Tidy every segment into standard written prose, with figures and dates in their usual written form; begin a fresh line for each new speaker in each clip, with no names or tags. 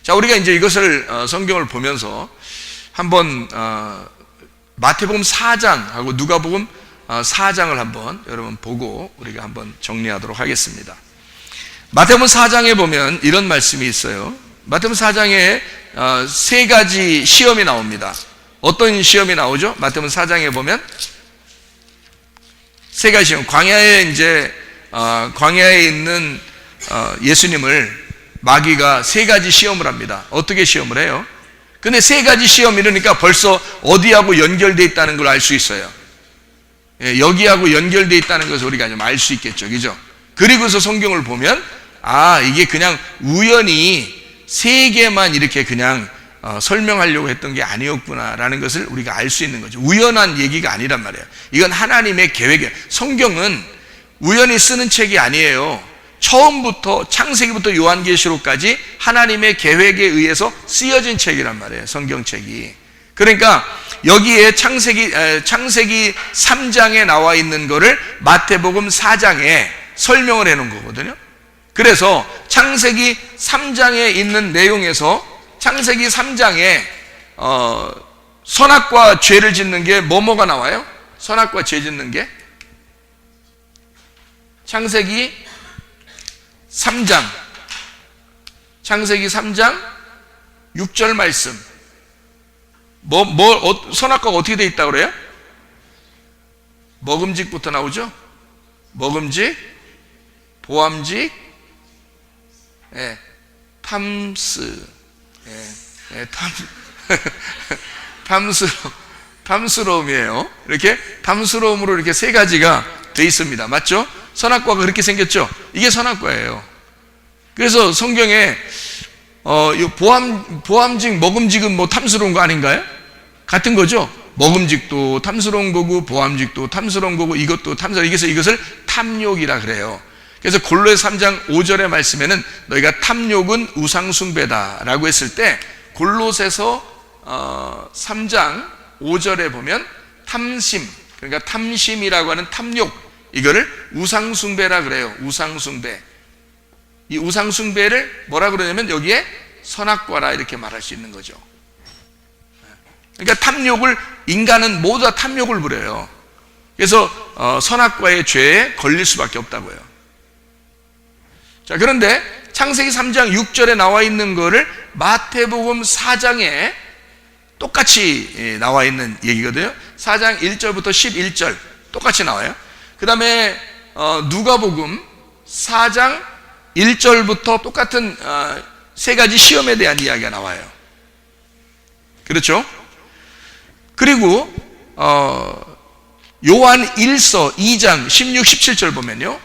자, 우리가 이제 이것을 성경을 보면서 한번 마태복음 4장하고 누가복음 4장을 한번 여러분 보고 우리가 한번 정리하도록 하겠습니다. 마태복음 4장에 보면 이런 말씀이 있어요. 마태복음 4장에 세 가지 시험이 나옵니다. 어떤 시험이 나오죠? 마태복음 4장에 보면 세 가지 시험. 광야에 있는 예수님을 마귀가 세 가지 시험을 합니다. 어떻게 시험을 해요? 근데 세 가지 시험 이러니까 벌써 어디하고 연결되어 있다는 걸 알 수 있어요. 여기하고 연결되어 있다는 것을 우리가 좀 알 수 있겠죠. 그죠? 그리고서 성경을 보면 이게 그냥 우연히 세 개만 이렇게 그냥 설명하려고 했던 게 아니었구나라는 것을 우리가 알 수 있는 거죠. 우연한 얘기가 아니란 말이에요. 이건 하나님의 계획이에요. 성경은 우연히 쓰는 책이 아니에요. 처음부터 창세기부터 요한계시록까지 하나님의 계획에 의해서 쓰여진 책이란 말이에요. 성경책이. 그러니까 여기에 창세기 3장에 나와 있는 거를 마태복음 4장에 설명을 해 놓은 거거든요. 그래서 창세기 3장에 있는 내용에서 창세기 3장에 선악과 죄를 짓는 게 뭐가 나와요? 선악과 죄 짓는 게 창세기 3장 6절 말씀. 선악과가 어떻게 돼 있다고 그래요? 먹음직부터 나오죠? 먹음직, 보암직, 탐스러움이에요. 이렇게 탐스러움으로 이렇게 세 가지가 돼 있습니다. 맞죠? 선악과가 그렇게 생겼죠? 이게 선악과예요. 그래서 성경에 보암직, 먹음직은 뭐 탐스러운 거 아닌가요? 같은 거죠? 먹음직도 탐스러운 거고 보암직도 탐스러운 거고 이것도 탐스러운, 이것을 탐욕이라 그래요. 그래서 골로새 3장 5절의 말씀에는 너희가 탐욕은 우상숭배다라고 했을 때 골로새서 3장 5절에 보면 탐심, 그러니까 탐심이라고 하는 탐욕, 이거를 우상숭배라 그래요. 우상숭배. 이 우상숭배를 뭐라 그러냐면 여기에 선악과라 이렇게 말할 수 있는 거죠. 그러니까 탐욕을, 인간은 모두 다 탐욕을 부려요. 그래서 선악과의 죄에 걸릴 수밖에 없다고요. 자, 그런데 창세기 3장 6절에 나와 있는 거를 마태복음 4장에 똑같이 나와 있는 얘기거든요. 4장 1절부터 11절 똑같이 나와요. 그 다음에 누가복음 4장 1절부터 똑같은 세 가지 시험에 대한 이야기가 나와요. 그렇죠? 그리고 요한 1서 2장 16, 17절 보면요,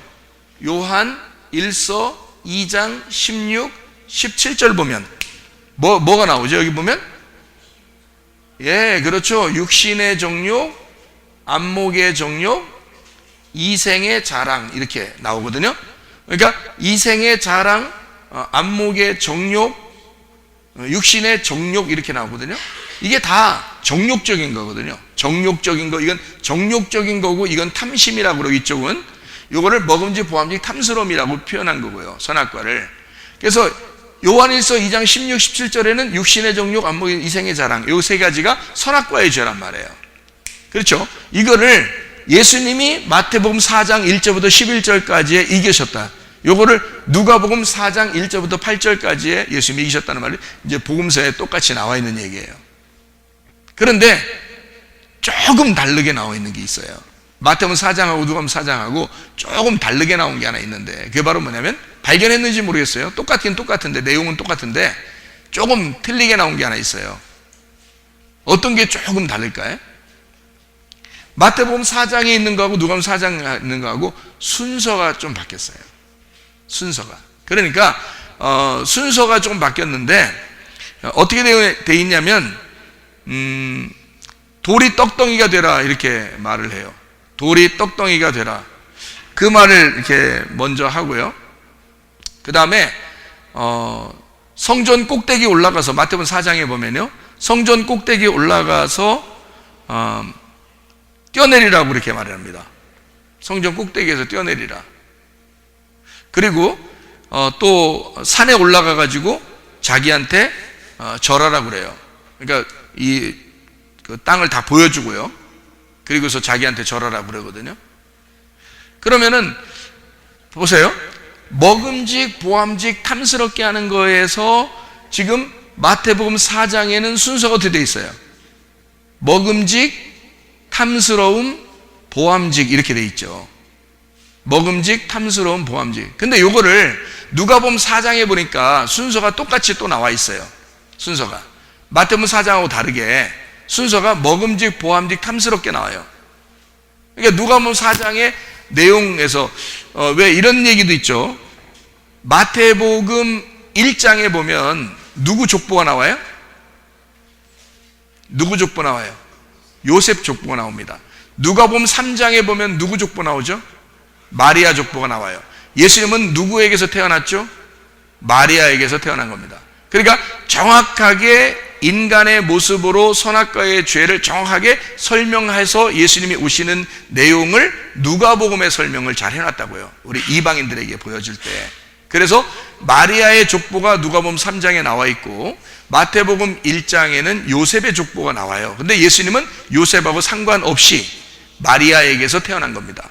요한 1서 2장 16, 17절 보면 뭐가 나오죠? 여기 보면 그렇죠. 육신의 정욕, 안목의 정욕, 이생의 자랑 이렇게 나오거든요. 그러니까 이생의 자랑, 안목의 정욕, 육신의 정욕 이렇게 나오거든요. 이게 다 정욕적인 거거든요. 정욕적인 거, 이건 정욕적인 거고 이건 탐심이라고 그러고 이쪽은 요거를 먹음직, 보암직, 탐스러움이라고 표현한 거고요. 선악과를. 그래서 요한일서 2장 16, 17절에는 육신의 정욕, 안목, 이생의 자랑, 요 세 가지가 선악과의 죄란 말이에요. 그렇죠? 이거를 예수님이 마태복음 4장 1절부터 11절까지에 이기셨다. 요거를 누가복음 4장 1절부터 8절까지에 예수님이 이기셨다는 말이 이제 복음서에 똑같이 나와 있는 얘기예요. 그런데 조금 다르게 나와 있는 게 있어요. 마태복음 4장하고 누가복음 4장하고 조금 다르게 나온 게 하나 있는데 그게 바로 뭐냐면, 발견했는지 모르겠어요. 똑같긴 똑같은데 내용은 똑같은데 조금 틀리게 나온 게 하나 있어요. 어떤 게 조금 다를까요? 마태복음 4장에 있는 거하고 누가복음 4장에 있는 거하고 순서가 좀 바뀌었어요. 순서가. 그러니까 순서가 조금 바뀌었는데 어떻게 되어 있냐면 돌이 떡덩이가 되라 이렇게 말을 해요. 돌이 떡덩이가 되라. 그 말을 이렇게 먼저 하고요. 그 다음에 성전 꼭대기 올라가서, 마태복음 4장에 보면요, 성전 꼭대기 올라가서 뛰어내리라고 이렇게 말을 합니다. 성전 꼭대기에서 뛰어내리라. 그리고 또 산에 올라가 가지고 자기한테 절하라 그래요. 그러니까 그 땅을 다 보여주고요. 그리고서 자기한테 절하라 그러거든요. 그러면은 보세요. 먹음직, 보암직, 탐스럽게 하는 거에서 지금 마태복음 4장에는 순서가 어떻게 되어 있어요? 먹음직, 탐스러움, 보암직 이렇게 되어 있죠. 먹음직, 탐스러움, 보암직. 근데 요거를 누가복음 4장에 보니까 순서가 똑같이 또 나와 있어요. 순서가 마태복음 4장하고 다르게 순서가 먹음직, 보암직, 탐스럽게 나와요. 그러니까 누가복음 4장의 내용에서 왜 이런 얘기도 있죠. 마태복음 1장에 보면 누구 족보가 나와요? 누구 족보 나와요? 요셉 족보가 나옵니다. 누가복음 3장에 보면 누구 족보 나오죠? 마리아 족보가 나와요. 예수님은 누구에게서 태어났죠? 마리아에게서 태어난 겁니다. 그러니까 정확하게 인간의 모습으로 선악과의 죄를 정확하게 설명해서 예수님이 오시는 내용을 누가복음에 설명을 잘 해놨다고요. 우리 이방인들에게 보여줄 때. 그래서 마리아의 족보가 누가복음 3장에 나와 있고 마태복음 1장에는 요셉의 족보가 나와요. 근데 예수님은 요셉하고 상관없이 마리아에게서 태어난 겁니다.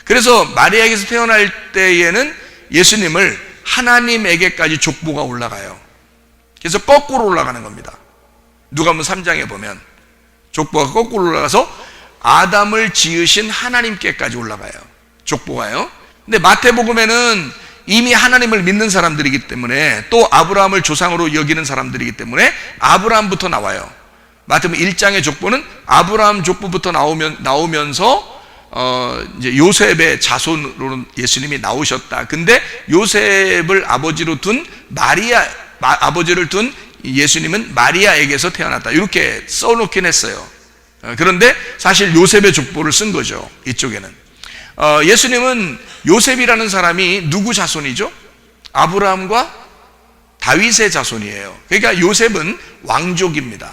그래서 마리아에게서 태어날 때에는 예수님을 하나님에게까지 족보가 올라가요. 그래서 거꾸로 올라가는 겁니다. 누가복음 3장에 보면 족보가 거꾸로 올라가서 아담을 지으신 하나님께까지 올라가요. 족보가요. 근데 마태복음에는 이미 하나님을 믿는 사람들이기 때문에 또 아브라함을 조상으로 여기는 사람들이기 때문에 아브라함부터 나와요. 마태복음 1장의 족보는 아브라함 족보부터 나오면서 이제 요셉의 자손으로 예수님이 나오셨다. 근데 요셉을 아버지로 둔 아버지를 둔 예수님은 마리아에게서 태어났다. 이렇게 써놓긴 했어요. 그런데 사실 요셉의 족보를 쓴 거죠. 이쪽에는. 예수님은 요셉이라는 사람이 누구 자손이죠? 아브라함과 다윗의 자손이에요. 그러니까 요셉은 왕족입니다.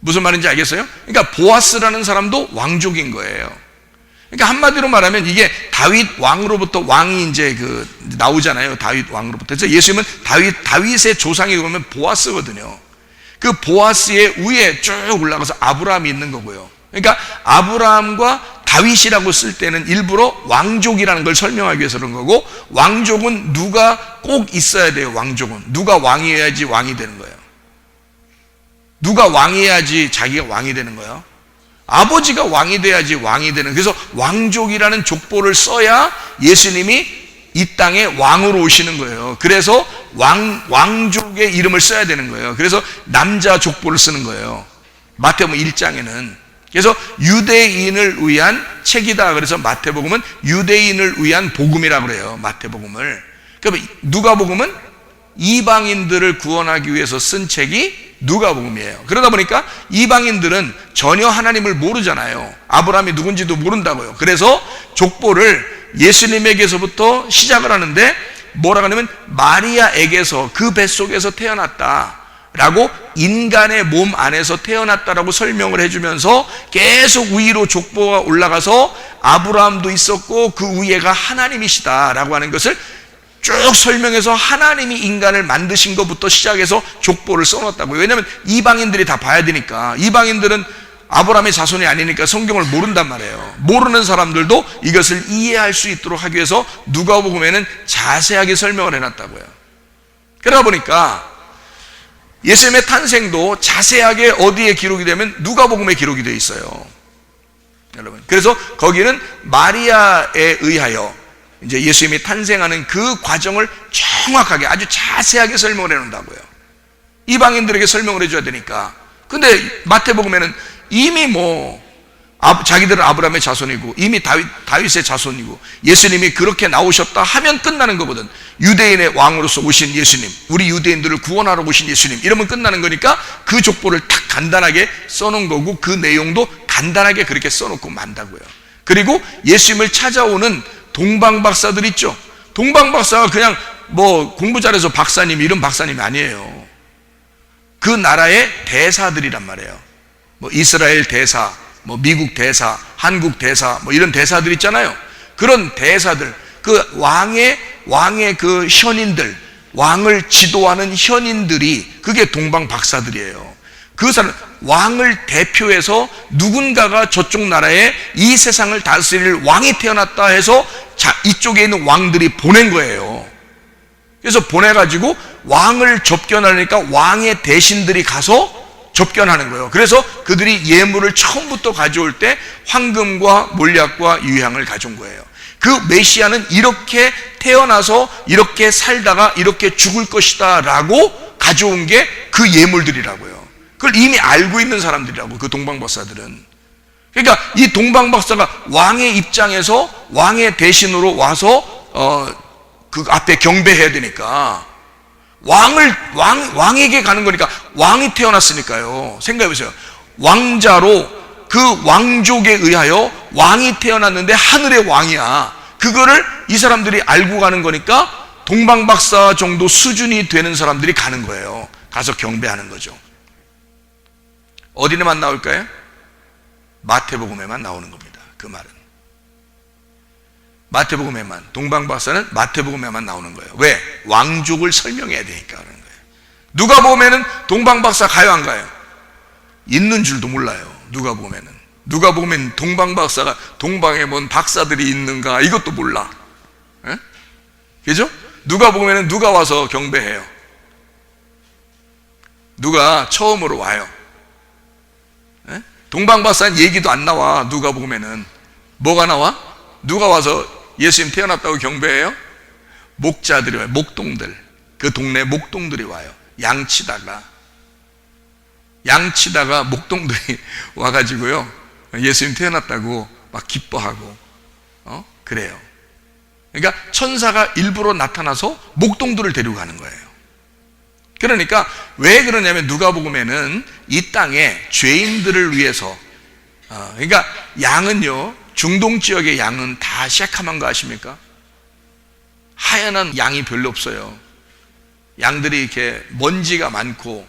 무슨 말인지 알겠어요? 그러니까 보아스라는 사람도 왕족인 거예요. 그러니까 한마디로 말하면 이게 다윗 왕으로부터 왕이 이제 나오잖아요. 다윗 왕으로부터. 그래서 예수님은 다윗의 조상이 그러면 보아스거든요. 그 보아스의 위에 쭉 올라가서 아브라함이 있는 거고요. 그러니까 아브라함과 다윗이라고 쓸 때는 일부러 왕족이라는 걸 설명하기 위해서 그런 거고, 왕족은 누가 꼭 있어야 돼요. 왕족은 누가 왕이어야지 왕이 되는 거예요. 누가 왕이어야지 자기가 왕이 되는 거예요. 아버지가 왕이 돼야지 왕이 되는. 그래서 왕족이라는 족보를 써야 예수님이 이 땅에 왕으로 오시는 거예요. 그래서 왕족의 이름을 써야 되는 거예요. 그래서 남자 족보를 쓰는 거예요. 마태복음 1장에는. 그래서 유대인을 위한 책이다. 그래서 마태복음은 유대인을 위한 복음이라고 그래요. 마태복음을. 그러니까 누가복음은 이방인들을 구원하기 위해서 쓴 책이 누가복음이에요. 그러다 보니까 이방인들은 전혀 하나님을 모르잖아요. 아브라함이 누군지도 모른다고요. 그래서 족보를 예수님에게서부터 시작을 하는데 뭐라고 하냐면 마리아에게서, 그 뱃속에서 태어났다 라고, 인간의 몸 안에서 태어났다라고 설명을 해주면서 계속 위로 족보가 올라가서 아브라함도 있었고 그 위에가 하나님이시다라고 하는 것을 쭉 설명해서 하나님이 인간을 만드신 것부터 시작해서 족보를 써놨다고요. 왜냐하면 이방인들이 다 봐야 되니까. 이방인들은 아브라함의 자손이 아니니까 성경을 모른단 말이에요. 모르는 사람들도 이것을 이해할 수 있도록 하기 위해서 누가복음에는 자세하게 설명을 해놨다고요. 그러다 보니까 예수님의 탄생도 자세하게 어디에 기록이 되면 누가복음에 기록이 되어 있어요. 여러분, 그래서 거기는 마리아에 의하여 이제 예수님이 탄생하는 그 과정을 정확하게 아주 자세하게 설명을 해놓는다고요. 이방인들에게 설명을 해줘야 되니까. 근데 마태복음에는 이미 자기들은 아브라함의 자손이고 이미 다윗의 자손이고 예수님이 그렇게 나오셨다 하면 끝나는 거거든. 유대인의 왕으로서 오신 예수님, 우리 유대인들을 구원하러 오신 예수님, 이러면 끝나는 거니까 그 족보를 탁 간단하게 써놓은 거고 그 내용도 간단하게 그렇게 써놓고 만다고요. 그리고 예수님을 찾아오는 동방박사들 있죠. 동방박사가 그냥 공부 잘해서 박사님, 이런 박사님이 아니에요. 그 나라의 대사들이란 말이에요. 이스라엘 대사, 미국 대사, 한국 대사, 이런 대사들 있잖아요. 그런 대사들, 그 왕의 그 현인들, 왕을 지도하는 현인들이 그게 동방박사들이에요. 그 사람 왕을 대표해서 누군가가 저쪽 나라에 이 세상을 다스릴 왕이 태어났다 해서 이쪽에 있는 왕들이 보낸 거예요. 그래서 보내가지고 왕을 접견하려니까 왕의 대신들이 가서 접견하는 거예요. 그래서 그들이 예물을 처음부터 가져올 때 황금과 몰약과 유향을 가져온 거예요. 그 메시아는 이렇게 태어나서 이렇게 살다가 이렇게 죽을 것이다 라고 가져온 게 그 예물들이라고요. 그걸 이미 알고 있는 사람들이라고, 그 동방박사들은. 그러니까 이 동방박사가 왕의 입장에서 왕의 대신으로 와서 그 앞에 경배해야 되니까 왕에게 가는 거니까, 왕이 태어났으니까요. 생각해 보세요. 왕자로 그 왕족에 의하여 왕이 태어났는데 하늘의 왕이야. 그거를 이 사람들이 알고 가는 거니까 동방박사 정도 수준이 되는 사람들이 가는 거예요. 가서 경배하는 거죠. 어디에만 나올까요? 마태복음에만 나오는 겁니다. 그 말은 마태복음에만, 동방박사는 마태복음에만 나오는 거예요. 왜? 왕족을 설명해야 되니까 그러는 거예요. 누가복음에는 동방박사 가요 안 가요? 있는 줄도 몰라요. 누가복음에는 동방박사가, 동방에 뭔 박사들이 있는가 이것도 몰라. 에? 그죠? 누가복음에는 누가 와서 경배해요? 누가 처음으로 와요. 에? 동방박사는 얘기도 안 나와. 누가복음에는 뭐가 나와? 누가 와서 예수님 태어났다고 경배해요? 목자들이 와요. 목동들, 그 동네 목동들이 와요. 양치다가 목동들이 와가지고요, 예수님 태어났다고 막 기뻐하고 그래요. 그러니까 천사가 일부러 나타나서 목동들을 데리고 가는 거예요. 그러니까 왜 그러냐면 누가복음에는 이 땅에 죄인들을 위해서, 그러니까 양은요, 중동 지역의 양은 다 새카만 거 아십니까? 하얀 양이 별로 없어요. 양들이 이렇게 먼지가 많고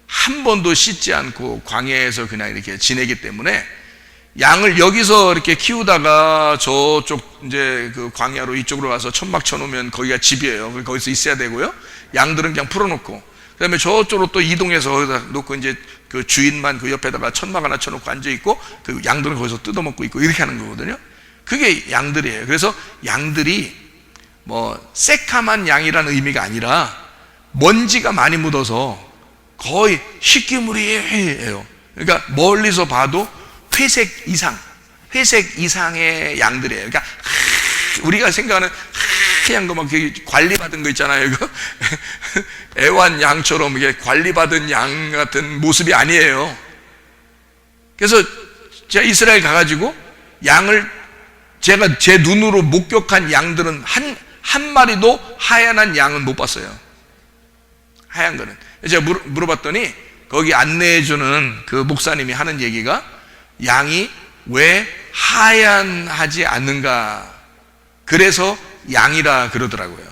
한 번도 씻지 않고 광야에서 그냥 이렇게 지내기 때문에 양을 여기서 이렇게 키우다가 저쪽 이제 그 광야로 이쪽으로 가서 천막 쳐놓으면 거기가 집이에요. 거기서 있어야 되고요. 양들은 그냥 풀어놓고, 그 다음에 저쪽으로 또 이동해서 거기다 놓고 이제 그 주인만 그 옆에다가 천막 하나 쳐놓고 앉아있고, 그 양들은 거기서 뜯어먹고 있고 이렇게 하는 거거든요. 그게 양들이에요. 그래서 양들이 뭐 새카만 양이라는 의미가 아니라 먼지가 많이 묻어서 거의 식기물이에요. 그러니까 멀리서 봐도 회색 이상의 양들이에요. 그러니까 우리가 생각하는 하얀 거 막 관리받은 거 있잖아요. 이거 애완 양처럼 이게 관리받은 양 같은 모습이 아니에요. 그래서 제가 이스라엘 가가지고 양을 제가 제 눈으로 목격한 양들은 한 마리도 하얀 양은 못 봤어요. 하얀 거는. 제가 물어봤더니 거기 안내해주는 그 목사님이 하는 얘기가, 양이 왜 하얀하지 않는가, 그래서 양이라 그러더라고요.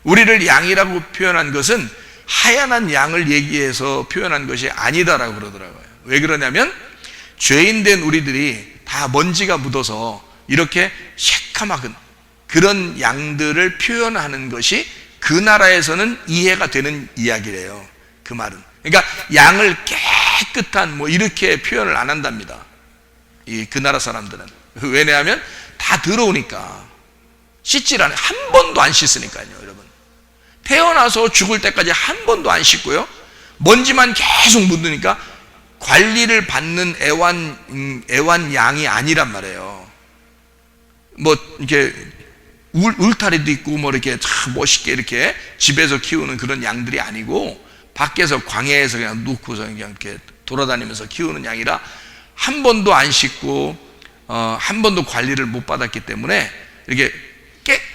우리를 양이라고 표현한 것은 하얀 양을 얘기해서 표현한 것이 아니다라고 그러더라고요. 왜 그러냐면 죄인된 우리들이 다 먼지가 묻어서 이렇게 새카마근 그런 양들을 표현하는 것이 그 나라에서는 이해가 되는 이야기래요. 그 말은. 그러니까 양을 깨끗한 뭐 이렇게 표현을 안 한답니다. 그 나라 사람들은. 왜냐하면 다 더러우니까. 씻질 않아요. 한 번도 안 씻으니까요, 여러분. 태어나서 죽을 때까지 한 번도 안 씻고요, 먼지만 계속 묻으니까 관리를 받는 애완 양이 아니란 말이에요. 뭐 이렇게 울타리도 있고 뭐 이렇게 멋있게 이렇게 집에서 키우는 그런 양들이 아니고, 밖에서 광야에서 그냥 놓고서 그냥 이렇게 돌아다니면서 키우는 양이라 한 번도 안 씻고 한 번도 관리를 못 받았기 때문에 이렇게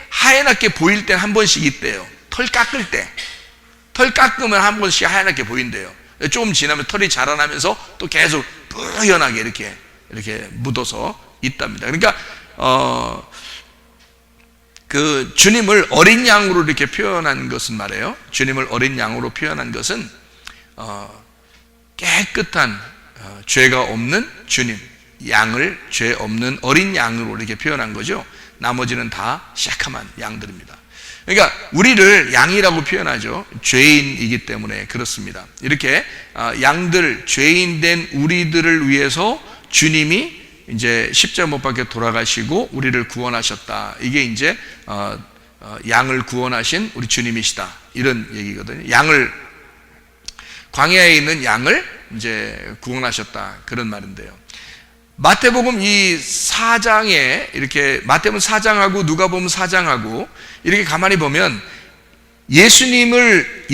하얗게 보일 때 한 번씩 있대요. 털 깎으면 한 번씩 하얗게 보인대요. 조금 지나면 털이 자라나면서 또 계속 뿌연하게 이렇게 묻어서 있답니다. 그러니까 그 주님을 어린 양으로 이렇게 표현한 것은 말이에요. 주님을 어린 양으로 표현한 것은 깨끗한 죄가 없는 주님, 양을 죄 없는 어린 양으로 이렇게 표현한 거죠. 나머지는 다 새카만 양들입니다. 그러니까 우리를 양이라고 표현하죠. 죄인이기 때문에 그렇습니다. 이렇게 양들, 죄인된 우리들을 위해서 주님이 이제 십자가 못 박혀 돌아가시고 우리를 구원하셨다. 이게 이제 양을 구원하신 우리 주님이시다. 이런 얘기거든요. 양을, 광야에 있는 양을 이제 구원하셨다. 그런 말인데요. 마태복음 이 4장에 이렇게, 마태복음 4장하고 누가복음 4장하고 이렇게 가만히 보면 예수님을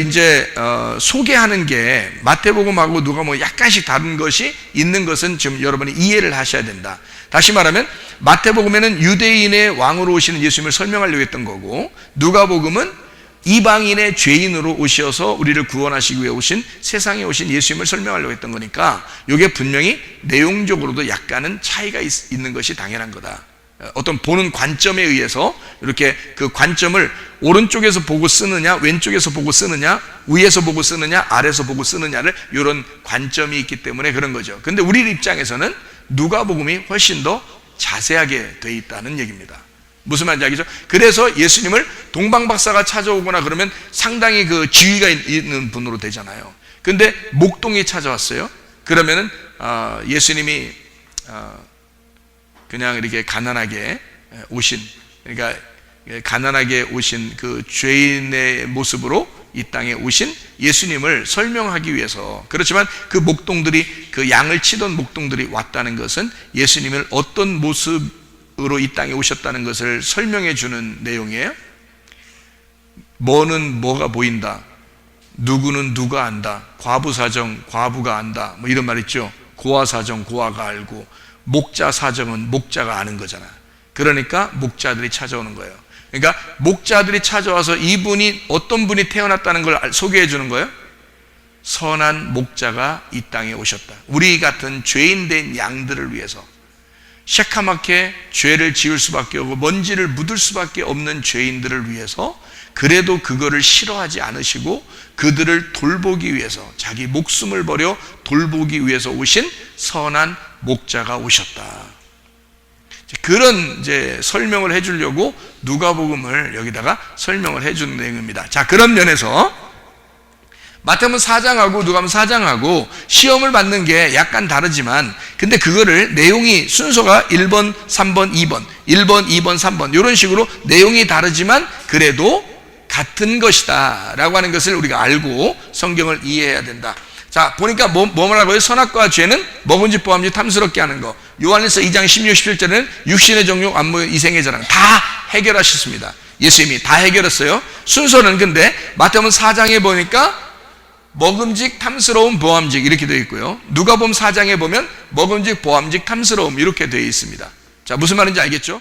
이제 소개하는 게 마태복음하고 누가복음 약간씩 다른 것이 있는 것은 지금 여러분이 이해를 하셔야 된다. 다시 말하면 마태복음에는 유대인의 왕으로 오시는 예수님을 설명하려고 했던 거고, 누가복음은 이방인의 죄인으로 오셔서 우리를 구원하시기 위해 오신, 세상에 오신 예수님을 설명하려고 했던 거니까 이게 분명히 내용적으로도 약간은 차이가 있는 것이 당연한 거다. 어떤 보는 관점에 의해서 이렇게 그 관점을 오른쪽에서 보고 쓰느냐, 왼쪽에서 보고 쓰느냐, 위에서 보고 쓰느냐, 아래에서 보고 쓰느냐를, 이런 관점이 있기 때문에 그런 거죠. 근데 우리 입장에서는 누가복음이 훨씬 더 자세하게 돼 있다는 얘기입니다. 무슨 말인지 알겠죠? 그래서 예수님을 동방박사가 찾아오거나 그러면 상당히 그 지위가 있는 분으로 되잖아요. 근데 목동이 찾아왔어요. 그러면은 예수님이 그냥 이렇게 가난하게 오신, 그러니까 가난하게 오신 그 죄인의 모습으로 이 땅에 오신 예수님을 설명하기 위해서, 그렇지만 그 목동들이, 그 양을 치던 목동들이 왔다는 것은 예수님을 어떤 모습으로 이 땅에 오셨다는 것을 설명해 주는 내용이에요. 뭐는 뭐가 보인다, 누구는 누가 안다, 과부 사정 과부가 안다, 뭐 이런 말 있죠. 고아 사정 고아가 알고, 목자 사정은 목자가 아는 거잖아. 그러니까 목자들이 찾아오는 거예요. 그러니까 목자들이 찾아와서 이분이 어떤 분이 태어났다는 걸 소개해 주는 거예요. 선한 목자가 이 땅에 오셨다. 우리 같은 죄인된 양들을 위해서, 새카맣게 죄를 지을 수밖에 없고 먼지를 묻을 수밖에 없는 죄인들을 위해서, 그래도 그거를 싫어하지 않으시고 그들을 돌보기 위해서, 자기 목숨을 버려 돌보기 위해서 오신 선한 목자가 오셨다. 그런 이제 설명을 해주려고 누가복음을 여기다가 설명을 해주는 내용입니다. 자, 그런 면에서 마태복음 4장하고 누가복음 4장하고 시험을 받는 게 약간 다르지만, 근데 그거를 내용이 순서가 1번, 3번, 2번, 1번, 2번, 3번 이런 식으로 내용이 다르지만 그래도 같은 것이다 라고 하는 것을 우리가 알고 성경을 이해해야 된다. 자, 보니까 뭐라고요? 선악과 죄는 먹은지 보암지 탐스럽게 하는 거. 요한일서 2장 16, 17절에는 육신의 정욕, 안목, 이생의 자랑 다 해결하셨습니다. 예수님이 다 해결했어요. 순서는 근데 마태복음 4장에 보니까 먹음직, 탐스러움, 보암직 이렇게 되어 있고요. 누가복음 4장에 보면 먹음직, 보암직, 탐스러움 이렇게 되어 있습니다. 자, 무슨 말인지 알겠죠?